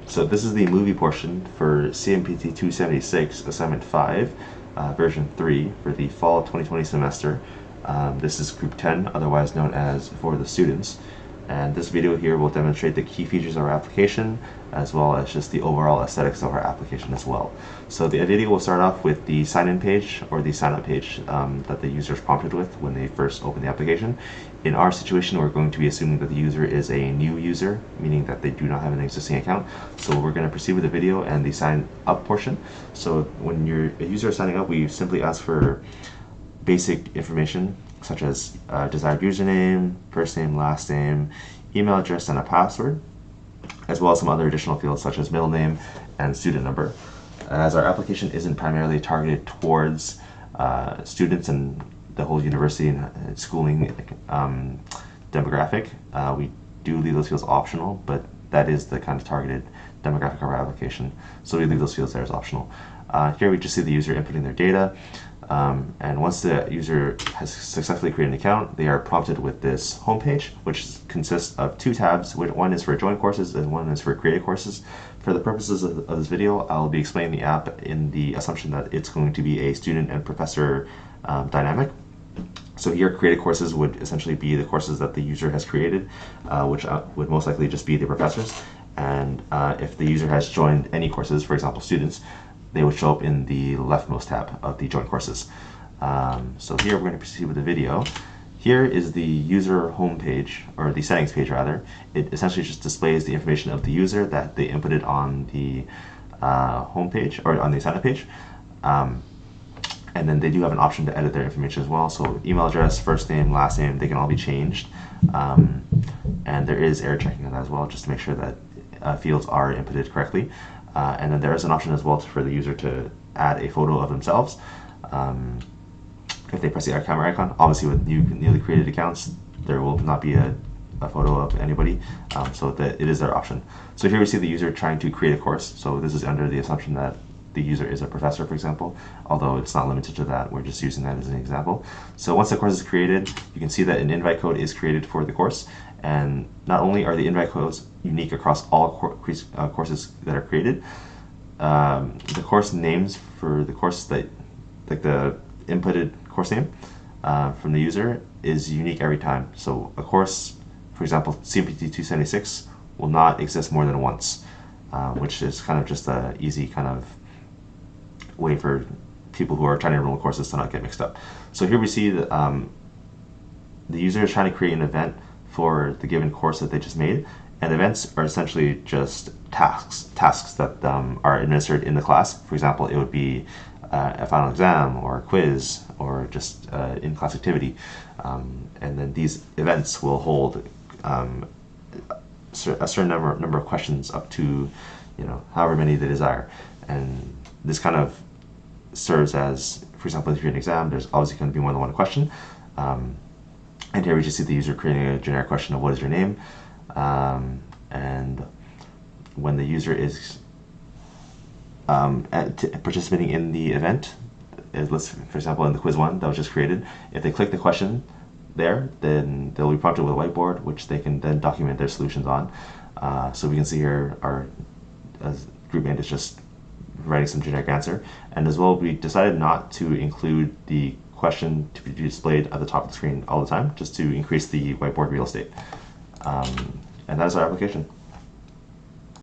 So this is the movie portion for CMPT 276, Assignment 5, version 3 for the fall 2020 semester. This is Group 10, otherwise known as For the Students. And this video here will demonstrate the key features of our application, as well as just the overall aesthetics of our application as well. So the video will start off with the sign-in page, or the sign-up page that the user is prompted with when they first open the application. In our situation, we're going to be assuming that the user is a new user, meaning that they do not have an existing account. So we're going to proceed with the video and the sign-up portion. So when you're a user signing up, we simply ask for basic information such as desired username, first name, last name, email address, and a password, as well as some other additional fields such as middle name and student number. As our application isn't primarily targeted towards students and the whole university and schooling demographic, we do leave those fields optional, but that is the kind of targeted demographic of our application, so we leave those fields there as optional. Here we just see the user inputting their data. And once the user has successfully created an account, they are prompted with this homepage, which consists of two tabs. One is for join courses and one is for create courses. For the purposes of this video, I'll be explaining the app in the assumption that it's going to be a student and professor dynamic. So here, created courses would essentially be the courses that the user has created, which would most likely just be the professors. And if the user has joined any courses, for example, students, they would show up in the leftmost tab of the join courses. So here we're going to proceed with the video. Here is the user homepage, or the settings page rather. It essentially just displays the information of the user that they inputted on the homepage, or on the sign up page. And then they do have an option to edit their information as well. So email address, first name, last name, they can all be changed. And there is error checking on that as well, just to make sure that fields are inputted correctly. And then there is an option as well for the user to add a photo of themselves. If they press the camera icon, obviously with newly created accounts, there will not be a photo of anybody, so that it is their option. So here we see the user trying to create a course. So this is under the assumption that the user is a professor, for example, although it's not limited to that. We're just using that as an example. So once the course is created, you can see that an invite code is created for the course. And not only are the invite codes unique across all courses that are created, the course names for the course that, like the inputted course name from the user, is unique every time. So a course, for example, CMPT 276 will not exist more than once, which is kind of just an easy kind of way for people who are trying to enroll courses to not get mixed up. So here we see that the user is trying to create an event for the given course that they just made, and events are essentially just tasks that are administered in the class. For example, it would be a final exam or a quiz or just in-class activity, and then these events will hold a certain number of questions, up to however many they desire. And this kind of serves as, for example, if you're in an exam, there's obviously going to be more than one question. And here we just see the user creating a generic question of what is your name. And when the user is participating in the event, let's, for example, in the quiz one that was just created, if they click the question there, then they'll be prompted with a whiteboard, which they can then document their solutions on. So we can see here our group mate is just writing some generic answer. And as well, we decided not to include the question to be displayed at the top of the screen all the time, just to increase the whiteboard real estate. And that is our application.